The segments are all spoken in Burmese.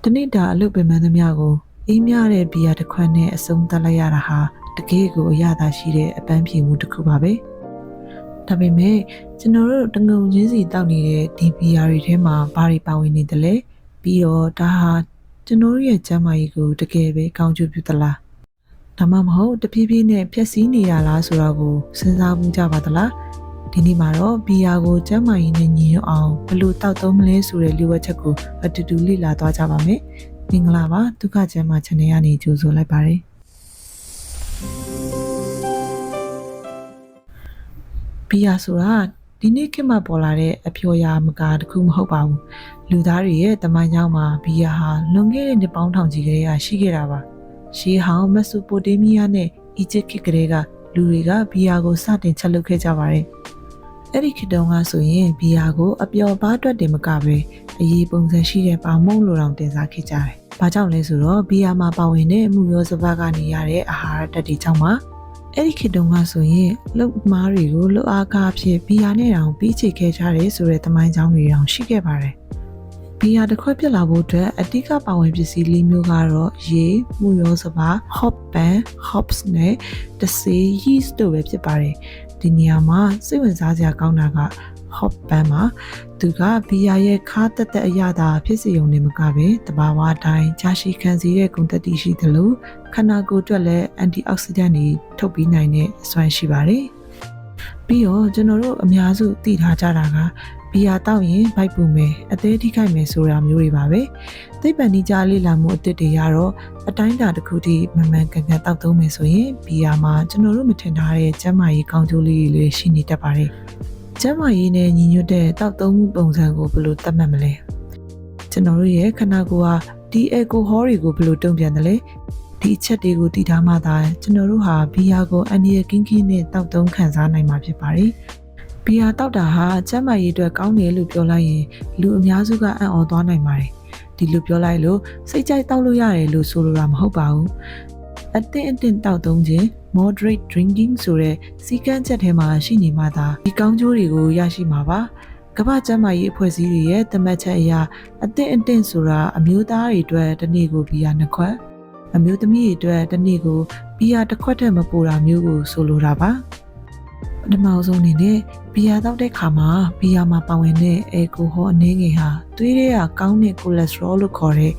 တနေ့တာအလုပ်ပင်ပန်းသမျှကိုအေးမြတဲ့ဘီယာတစ်ခွက်နဲ့အဆုံးသတ်လိုက်ရတာဟာတကယ်ကိုအရသာရှိတဲ့အပန်းဖြေမှုတစ်ခုပါပဲဒါပေမဲ့ကျွန်တော်တို့တငုံချင်းစီတောက်နေတဲ့ဒီဘီယာတွေထဲမှာဘာတွေပါဝင်နေသလဲပြီးတော့ဒါဟာကျွန်တော်ရဲ့ကျန်းမာရေးကိုတကယ်ပဲကောင်းကျိုးပြုသလားဒါမှမဟုတ်တဖြည်းဖြည်းနဲ့ဖျက်ဆီးနေရလားဆိုတော့ကိုစဉ်းစားမှုကြပါသလားဒီနေ့မှာတော့ဘီယာကိုကျန်းမာရေးနဲ့ညီညွတ်အောင်ဘယ်လိုတောက်သုံးမလဲဆိုတဲ့လျှို့ဝှက်ချက်ကိုအတူတူလေ့လာသွားကြပါမယ်မင်္ဂလာပါဒုက္ခကျန်းမာ channel ကနေကြိုဆိုလိုက်ပါတယ်ဘီယာဆိုတာဒီနေ့ခေတ်မှာပေါ်လာတဲ့အဖျော်ရာမကာတခုမဟုတ်ပါဘူးလူသားတွေရဲ့တမိုင်းကြောင်းမှာဘီယာဟာလွန်ခဲ့တဲ့နှစ်ပေါင်းထောင်ချီကတည်းကရှိခဲ့တာပါရှေးဟောင်းမက်ဆိုပိုတေးမီးယားနဲ့အီဂျစ်ခေတ်ကတည်းကလူတွေကဘီယာကိုစတင်ချက်လုပ်ခဲ့ကြပါတယ်အဲ့ဒီခေတ်တုန်းကဆိုရင်ဘီယာကိုအပျော်ပါးအတွက်တင်မကပဲအရေးပုံစံရှိတဲ့ပါမုံလိုတောင်တင်စားခဲ့ကြတယ်။ဘာကြောင့်လဲဆိုတော့ဘီယာမှာပါဝင်တဲ့မှုရောစပါးကနေရတဲ့အာဟာရဓာတ်တွေကြောင့်ပါအဲ့ဒီခေတ်တုန်းကဆိုရင်လှုပ်မားတွေကိုလှုပ်အားကားဖြစ်ဘီယာနဲ့တောင်ပြီးချေခဲ့ကြတယ်ဆိုတဲ့သမိုင်းကြောင်းတွေတောင်ရှိခဲ့ပါတယ်။ဘီယာတစ်ခွက်ပြစ်လာဖို့အတွက်အဓိကပါဝင်ပစ္စည်းလေးမျိုးကတော့ရေ၊မှုရောစပါး၊ hop pan, hops နဲ့တဆေ yeast တို့ပဲဖြစ်ပါတယ်။ဒီနေရာမှာစိတ်ဝင်စားစရာကောင်းတာက hop pan မှာသူကဘီယာရဲ့ခါးတက်အရသာဖြစ်စေုံနဲ့မကပဲတဘာဝအတိုင်းကြာရှည်ခံစေတဲ့ဂုဏ်သတ္တိရှိသလိုခန္ဓာကိုယ်အတွက်လည်း antioxidant တွေထုတ်ပေးနိုင်တဲ့အစွမ်းရှိပါတယ်။ပြီးတော့ကျွန်တော်တို့အများစုသိထားကြတာကဘီယာတောက်ရင်ဗိုက်ပူမယ်အသေးထိခိုက်မယ်ဆိုတာမျိုးတွေပါပဲ။သိပ္ပံနည်းကျလေ့လာမှုအသစ်တွေကတော့အတိုင်းအတာတစ်ခုထိမှန်မှန်ကန်ကန်တောက်သုံးမယ်ဆိုရင်ဘီယာမှာကျွန်တော်တို့မထင်ထားတဲ့ကျန်းမာရေးကောင်းကျိုးလေးတွေရှိနေတတ်ပါတယ်။ကျန်းမာရေးနဲ့ညီညွတ်တဲ့တောက်သုံးမှုပုံစံကိုဘယ်လိုသတ်မှတ်မလဲကျွန်တော်တို့ရဲ့ခန္ဓာကိုယ်ဟာဒီအယ်ကိုဟောတွေကိုဘယ်လိုတုံ့ပြန်တယ်လဲဒီအချက်တွေကိုသိထားမှသာကျွန်တော်တို့ဟာဘီယာကိုအန်ဒီယကင်းကင်းနဲ့တောက်သုံးခံစားနိုင်မှာဖြစ်ပါတယ်ဘီယာတောက်တာဟာကျန်းမာရေးအတွက်ကောင်းတယ်လို့ပြောလိုက်ရင်လူအများစုကအံ့ဩသွားနိုင်ပါတယ်ဒီလိုပြောလိုက်လို့စိတ်ကြိုက်တောက်လို့ရတယ်လို့ဆိုလိုတာမဟုတ်ပါဘူးအတင်းတောက်သုံးခြင်း moderate drinking ဆိုတဲ့စီကံချက်ထဲမှာရှိနေမှသာဒီကောင်းကျိုးတွေကိုရရှိမှာပါကမ္ဘာ့ကျန်းမာရေးအဖွဲ့အစည်းတွေရဲ့သတ်မှတ်ချက်အရအတင်းဆိုတာအမျိုးသားတွေအတွက်တစ်နေ့ကိုဘီယာ2ခွက်အမျိုးသမီးတွေအတွက်တစ်နေ့ကိုဘီယာ1ခွက်ထက်မပိုတာမျိုးကိုဆိုလိုတာပါပထမဆုံးအနေနဲ့ဘီယာတောက်တဲ့ခါမှာဘီယာမှာပါဝင်တဲ့အယ်ကိုဟောအနည်းငယ်ဟာသွေးထဲကကောင်းတဲ့ကိုလက်စထရောလို့ခေါ်တဲ့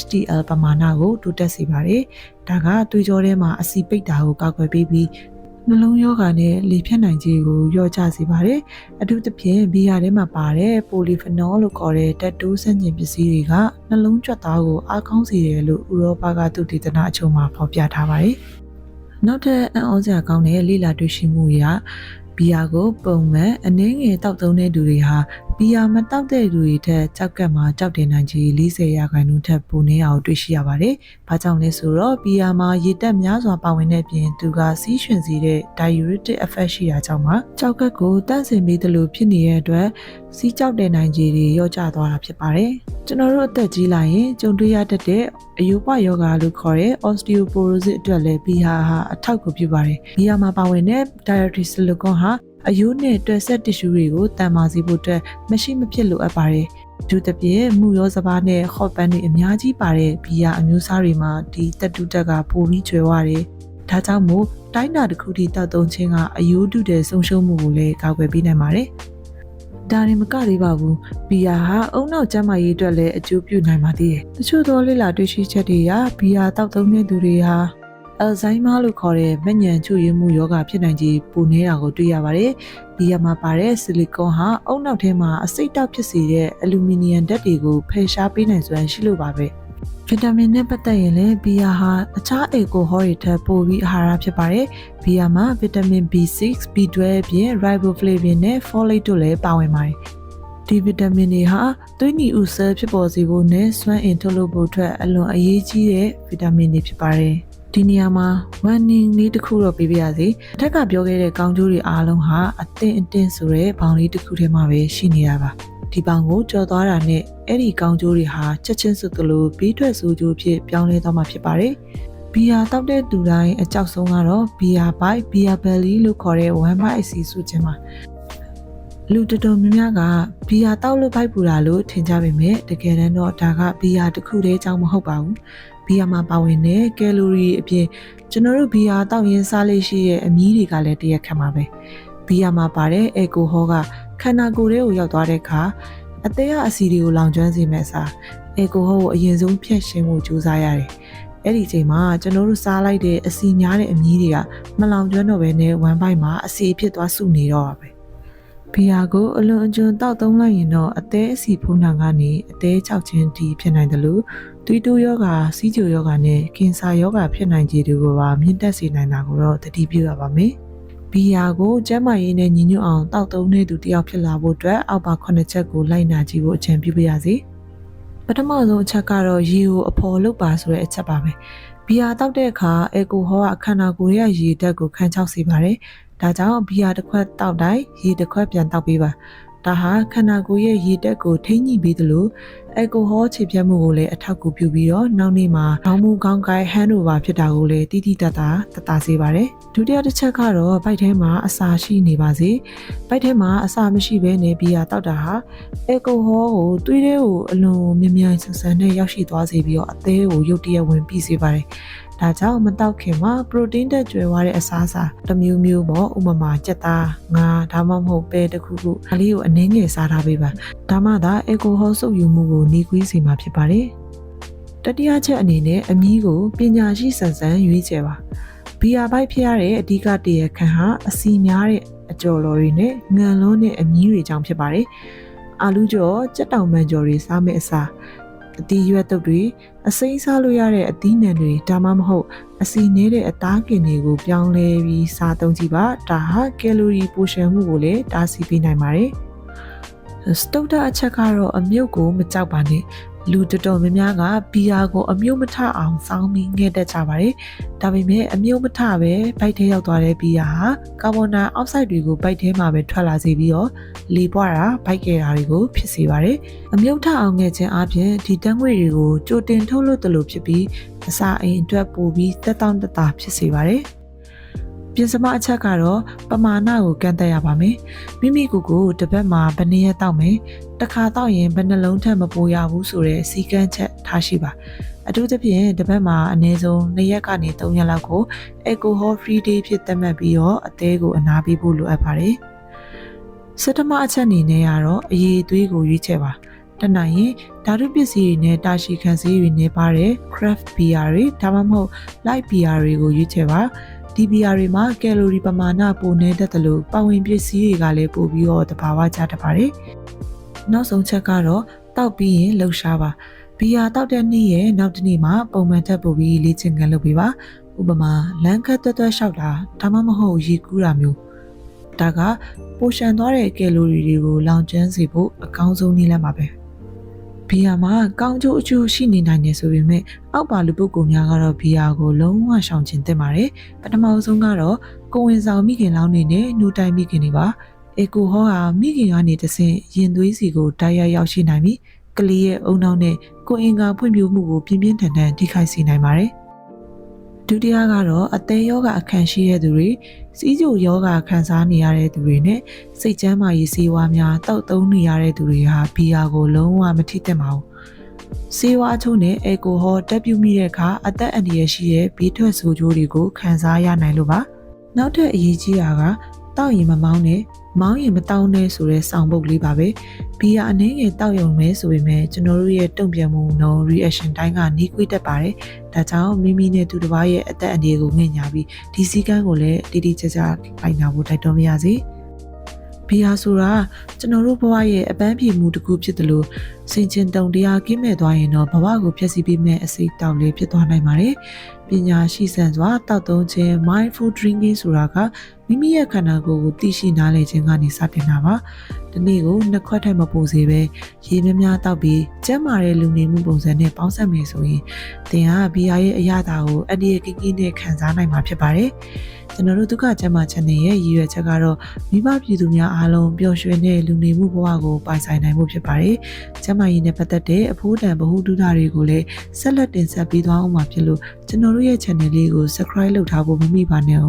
HDL ပမာဏကိုတိုးတက်စေပါတယ်။ဒါကသွေးကြောထဲမှာအဆီပိတ်တာကိုကာကွယ်ပေးပြီးနှလုံးရောဂါနဲ့လေဖြတ်နိုင်ခြင်းကိုလျော့ကျစေပါတယ်။အထူးသဖြင့်ဘီယာထဲမှာပါတဲ့ပိုလီဖီနော်လို့ခေါ်တဲ့ဓာတ်တိုးဆန့်ကျင်ပစ္စည်းတွေကနှလုံးကြွက်သားကိုအားကောင်းစေတယ်လို့ဥရောပကသုတေသနအချို့မှာဖော်ပြထားပါတယ်။နောက်ထပ်အံ့ဩစရာကောင်းတဲ့လေ့လာတွေ့ရှိမှုအရဘီယာကိုပုံမှန်အနည်းငယ်တောက်သုံးတဲ့သူတွေဟာဘီယာမတောက်တဲ့သူတွေထက်ကြောက်ကပ်မှာကြောက်တင်နိုင်ခြေ40%ထက်ပိုနေအောင်တွေ့ရှိရပါတယ်။ဘာကြောင့်လဲဆိုတော့ဘီယာမှာရေတက်များစွာပါဝင်တဲ့ပြင်သူကစီးရွှင်စေတဲ့ diuretic effect ရှိတာကြောင့်ပါကြောက်ကပ်ကိုတန့်စင်ပေးသလိုဖြစ်နေတဲ့အတွက်စီးကြောက်တဲ့နိုင်ခြေတွေလျော့ကျသွားတာဖြစ်ပါတယ်။ကျွန်တော်တို့အသက်ကြီးလာရင်ကြုံတွေ့ရတတ်တဲ့အယိုးပွယောဂါလို့ခေါ်တဲ့ osteoporosis အတွက်လည်းဘီယာဟာအထောက်အကူပြုပါတယ်။ဘီယာမှာပါဝင်တဲ့ dietary silicon ဟာအယိုးနဲ့တွဲဆက်တစ်ရှူးတွေကိုတန်မာစေဖို့အတွက်မရှိမဖြစ်လိုအပ်ပါတယ်။ဒုတိယမှုရောစပါးနဲ့ hot pan တွေအများကြီးပါတဲ့ဘီယာအမျိုးအစားတွေမှာဒီတက်တူတက်ကပိုပြီးကျွယ်ဝတယ်။ဒါကြောင့်မို့တိုင်းတာတစ်ခုထိတောက်သုံးခြင်းကအယိုးတုတဲ့ဆုံးရှုံးမှုကိုလည်းကာကွယ်ပေးနိုင်ပါတယ်။ဒါရင်မကသေးပါဘူးဘီယာဟာအုံနောက်ကျန်းမာရေးအတွက်လည်းအကျိုးပြုနိုင်ပါသေးတယ်။တချို့သောလေ့လာတွေ့ရှိချက်တွေအရဘီယာတောက်သုံးတဲ့သူတွေဟာအယ်ဇိုင်းမာလို့ခေါ်တဲ့မဉ္ဇဉ်ချို့ယွင်းမှုရောဂါဖြစ်နိုင်ခြေပိုနေတာကိုတွေ့ရပါတယ်။ဒီရမှာပါတဲ့ဆီလီကွန်ဟာအုံနောက်ထဲမှာအဆိပ်တောက်ဖြစ်စေတဲ့အလူမီနီယမ်ဓာတ်တွေကိုဖယ်ရှားပေးနိုင်စွမ်းရှိလို့ပါပဲ။ဗီတာမင်နဲ့ပတ်သက်ရင်လည်းဘီယာဟာအခြားအယ်ကိုဟောတွေထက်ပိုပြီးအာဟာရဖြစ်ပါတယ်။ဘီယာမှာဗီတာမင် B6, B12 အပြင် riboflavin နဲ့ folate တို့လည်းပါဝင်ပါတယ်။ဒီဗီတာမင်တွေဟာသွေးနီဥဆဲဖြစ်ပေါ်စေဖို့နဲ့စွမ်းအင်ထုတ်လုပ်ဖို့အတွက်အလွန်အရေးကြီးတဲ့ဗီတာမင်တွေဖြစ်ပါတယ်။ဒီနေရာမှာ warning လေးတစ်ခုတော့ပေးပြရစီအထက်ကပြောခဲ့တဲ့ကောင်းကျိုးတွေအားလုံးဟာအတင်းဆိုတဲ့ဘောင်လေးတစ်ခုထဲမှာပဲရှိနေတာပါဒီဘောင်ကိုကျော်သွားတာနဲ့အဲ့ဒီကောင်းကျိုးတွေဟာချက်ချင်းစွတ်သလိုပြီးထွက်ဆိုးကျိုးဖြစ်ပြောင်းလဲသွားမှာဖြစ်ပါတယ်ဘီယာတောက်တဲ့သူတိုင်းအကြောက်ဆုံးကတော့ဘီယာဘိုက်ဘီယာဘယ်လီလို့ခေါ်တဲ့1 bite အစီစုခြင်းပါ လူတော်တော်များများကဘီယာတောက်လို့ဖိုက်ပူတာလို့ထင်ကြပေမဲ့တကယ်တမ်းတော့ဒါကဘီယာတစ်ခုတည်းအကြောင်းမဟုတ်ပါဘူးဘီယာမှာပါဝင်တဲ့ကယ်လိုရီအပြင်ကျွန်တော်တို့ဘီယာတောက်ရင်စားလို့ရှိရဲ့အမြီးတွေကလည်းတရက်ခံပါပဲဘီယာမှာပါတဲ့အေကိုဟောကခန္ဓာကိုယ်ထဲကိုရောက်သွားတဲ့အခါအသေးအဆီတွေကိုလောင်ကျွမ်းစေမဲ့စာအေကိုဟောကိုအရင်ဆုံးဖြတ်ရှင်းဖို့ကြိုးစားရတယ်အဲ့ဒီချိန်မှာကျွန်တော်တို့စားလိုက်တဲ့အဆီများတဲ့အမြီးတွေကမလောင်ကျွမ်းတော့ဘဲနဲ့ဝမ်းပိုက်မှာအဆီဖြစ်သွားစုနေတော့ပါပဲဘီယာကိုအလွန်အကျွံတောက်သုံးလိုက်ရင်တော့အသေးအဆီဖုံးတာကနေအသေးချောက်ချင်းတီဖြစ်နိုင်တယ်လို့သွေးတိုးယောဂါစီးချိုယောဂါနဲ့ကင်ဆာယောဂါဖြစ်နိုင်ခြေတွေကိုပါမြင့်တက်စေနိုင်တာကိုတော့သတိပြုရပါမယ်ဘီယာကိုကျန်းမာရေးနဲ့ညီညွတ်အောင်တောက်သုံးတဲ့သူတယောက်ဖြစ်လာဖို့အတွက်အောက်ပါ9ချက်ကိုလိုက်နာကြည့်ဖို့အကြံပြုပါရစေပထမဆုံးအချက်ကတော့ရေကိုအဖော်လုပ်ပါဆိုတဲ့အချက်ပါပဲဘီယာတောက်တဲ့အခါအေကိုဟောကခန္ဓာကိုယ်ရဲ့ရေဓာတ်ကိုခန်းချောက်စေပါတယ်ဒါကြောင့်ဘီယာတစ်ခွက်တောက်တိုင်းရေတစ်ခွက်ပြန်တောက်ပေးပါဒါဟာခန္ဓာကိုယ်ရဲ့ရေဓာတ်ကိုထိန်းညှိပေးသလိုအေကိုဟောခြေပြတ်မှုကိုလည်းအထောက်အကူပြုပြီးတော့နောက်နေ့မှာခေါင်းမူခေါင်းကိုက်ဟန်ဒိုဗာဖြစ်တာကိုလည်းတိတိတတ်တာစေပါတယ်ဒုတိယတစ်ချက်ကတော့ဗိုက်ထဲမှာအစာရှိနေပါစေဗိုက်ထဲမှာအစာမရှိဘဲနဲ့ဘီယာတောက်တာဟာအေကိုဟောကိုသွေးထဲကိုအလွန်မြ мян ဆန်ဆန်နဲ့ရောက်ရှိသွားစေပြီးတော့အသေးကိုရုတ်တရက်ဝင်ပြီးစေပါတယ်ဒါကြောင့်မတောက်ခင်မှာပရိုတင်းတက်ကျွဲသွားတဲ့အစားအစာတစ်မျိုးမျိုးပေါ့ဥပမာကြက်သားငါးဒါမှမဟုတ်ပဲတစ်ခုခုအလေးကိုအနည်းငယ်စားထားပေးပါဒါမှသာအေကိုဟောစုပ်ယူမှုကိုနှီးကွေးစေမှာဖြစ်ပါတယ်တတိယချက်အနေနဲ့အမီးကိုပညာရှိဆန်ဆန်ရွေးချယ်ပါဘီယာဘိုက်ဖြစ်ရတဲ့အဓိကတရားခံဟာအစီများတဲ့အကြော်လော်တွေနဲ့ငံလုံးတဲ့အမီးတွေကြောင့်ဖြစ်ပါတယ်အာလူကြော်ကြက်တောင်ပန်ကြော်တွေစားမယ့်အစားအသီးရွက်တုပ်တွေအစိမ်းစားလို့ရတဲ့အသီးနှံတွေဒါမှမဟုတ်အစီနေတဲ့အသားကင်တွေကိုပြောင်းလဲပြီးစားသုံးကြည့်ပါဒါဟာကယ်လိုရီပိုရှန်မှုကိုလည်းတားဆီးပေးနိုင်ပါတယ်စတုတ်တာအချက်ကတော့အမြုပ်ကိုမကြောက်ပါနဲ့လူတော်တော်များများကဘီယာကိုအမြုပ်မထအောင်စောင်းပြီးငဲ့တက်ကြပါတယ်ဒါပေမဲ့အမြုပ်မထပဲဗိုက်ထဲရောက်သွားတဲ့ဘီယာဟာကာဗွန်ဒိုင်အောက်ဆိုက်တွေကိုဗိုက်ထဲမှာပဲထွက်လာစေပြီးတော့လေပွားတာဗိုက်ကျဲတာတွေကိုဖြစ်စေပါတယ်အမြုပ်ထအောင်ငဲ့ခြင်းအပြင်ဒီတန်းငွေတွေကိုကြိုတင်ထုတ်လို့တလို့ဖြစ်ပြီးအစာအိမ်အတွက်ပိုပြီးတက်တောင့်တတာဖြစ်စေပါတယ်ပြင်စမအချက်ကတော့ပမာဏကိုကန့်သက်ရပါမယ်မိမိကိုယ်ကိုတစ်ပတ်မှာဘယ်နှစ်ရက်တောက်မယ်တစ်ခါတောက်ရင်ဘယ်နှလုံးထက်မပိုရဘူးဆိုတဲ့စီကန်းချက်ထားရှိပါအထူးသဖြင့်တစ်ပတ်မှာအနည်းဆုံး2ရက်ကနေ3ရက်လောက်ကိုalcohol free day ဖြစ်သတ်မှတ်ပြီးတော့အသေးကိုအနားပေးဖို့လိုအပ်ပါတယ်စတမအချက်အနေနဲ့ကတော့အရေးသွေးကိုရွေးချယ်ပါတနိုင်ရင်ဓာတုပစ္စည်းတွေနဲ့တာရှည်ခံဆေးတွေနဲ့ပါတဲ့ craft beer တွေဒါမှမဟုတ် light beer တွေကိုရွေးချယ်ပါဒီဘီယာတွေမှာကယ်လိုရီပမာဏပိုနေတတ်တယ်လို့ပတ်ဝန်းပစ္စည်းတွေကလည်းပို့ပြီးတော့တဘာဝကျတတ်ပါတယ်။နောက်ဆုံးချက်ကတော့တောက်ပြီးရင်လှုပ်ရှားပါ။ဘီယာတောက်တဲ့နေ့ရဲ့နောက်တစ်နေ့မှာပုံမှန်ထပ်ပို့ပြီးလေ့ကျင့်ခန်းလုပ်ပေးပါ။ဥပမာလမ်းခတ်တွတ်လျှောက်တာဒါမှမဟုတ်ရေကူးတာမျိုးဒါကပိုရှန်သွားတဲ့ကယ်လိုရီတွေကိုလောင်ကျွမ်းစေဖို့အကောင်းဆုံးနည်းလမ်းပါပဲ။ဘီယာမှာကောင်းကျိုးအကျိုးရှိနေနိုင်တယ်ဆိုပေမဲ့အောက်ပါလူပုဂ္ဂိုလ်များကတော့ဘီယာကိုလုံးဝရှောင်ကျဉ်သင့်ပါတယ်ပထမဆုံးကတော့ကိုဝင်ဆောင်မိခင်လောင်းနေနဲ့နှူတိုင်မိခင်တွေပါအေကိုဟောဟာမိခင်ကနေတဆင့်ရင်သွေးစီကိုတိုက်ရိုက်ရောက်ရှိနိုင်ပြီးကလေးရဲ့အုံနောက်နဲ့ကိုအင်္ဂါဖွံ့ဖြိုးမှုကိုပြင်းပြင်းထန်ထန်ထိခိုက်စေနိုင်ပါတယ်ဒုတိယကတော့အသေးယောဂအခန့်ရှိတဲ့သူတွေစီးကျိုယောဂခံစားနေရတဲ့သူတွေနဲ့စိတ်ကျန်းမာရေးဆေးဝါးများတောက်သုံးနေရတဲ့သူတွေဟာဘီယာကိုလုံးဝမထိသင့်ပါဘူးဆေးဝါးအချို့နဲ့အေကိုဟောတက်ပြူမိတဲ့အခါအသက်အန္တရာယ်ရှိတဲ့ဘေးထွက်ဆိုးကျိုးတွေကိုခံစားရနိုင်လို့ပါနောက်ထပ်အရေးကြီးတာကတောက်ရင်မမောင်းနဲ့မောင်းရင်မတောင်းနဲ့ဆိုတဲ့စောင်ပုတ်လေးပါပဲဘီယာအနေငယ်တောက်ရုံပဲဆိုပေမဲ့ကျွန်တော်တို့ရဲ့တုံ့ပြန်မှုနှုန်း reaction တိုင်းကနှီးကွေးတတ်ပါတယ်ဒါကြောင့်မိမိနဲ့သူတစ်ပါးရဲ့အသက်အန္တရာယ်ကိုငဲ့ညာပြီးဒီစည်းကမ်းကိုလည်းတိတိကျကျလိုက်နာဖို့တိုက်တွန်းပါရစေဘီယာဆိုတာကျွန်တော်တို့ဘဝရဲ့အပန်းဖြေမှုတစ်ခုဖြစ်တယ်လို့စင်ချင်တုံတရားကင်းမဲ့သွားရင်တော့ဘဝကိုဖျက်ဆီးပေးမဲ့အစိတ်တောက်လေးဖြစ်သွားနိုင်ပါတယ်ပညာရှိဆန်စွာတောက်သုံးခြင်း mindful drinking ဆိုတာကမိမိရဲ့ခန္ဓာကိုယ်ကိုသိရှိနားလည်ခြင်းကနေစတင်တာပါဒီနေ့ကိုနှစ်ခွက်ထိုက်မပိုစေပဲရေများများတောက်ပြီးကျန်းမာတဲ့လူနေမှုပုံစံနဲ့ပေါင်းစပ်မယ်ဆိုရင်သင်ဟာဘီယာရဲ့အရသာကိုအတ္တရကင်းကင်းနဲ့ခံစားနိုင်မှာဖြစ်ပါတယ်ကျွန်တော်တို့ဒုက္ခကျမ်းမာ channel ရဲ့ရည်ရွယ်ချက်ကတော့မိဘပြည်သူများအားလုံးပျော်ရွှင်တဲ့လူနေမှုဘဝကိုပိုင်ဆိုင်နိုင်မှုဖြစ်ပါတယ်ကျမ်းမာရေးနဲ့ပတ်သက်တဲ့အဖို့တန်ဗဟုသုတတွေကိုလည်းဆက်လက်တင်ဆက်ပေးသွားအောင်မှာဖြစ်လို့ကျွန်တော်တို့ရဲ့ channel လေးကို subscribe လုပ်ထားဖို့မမေ့ပါနဲ့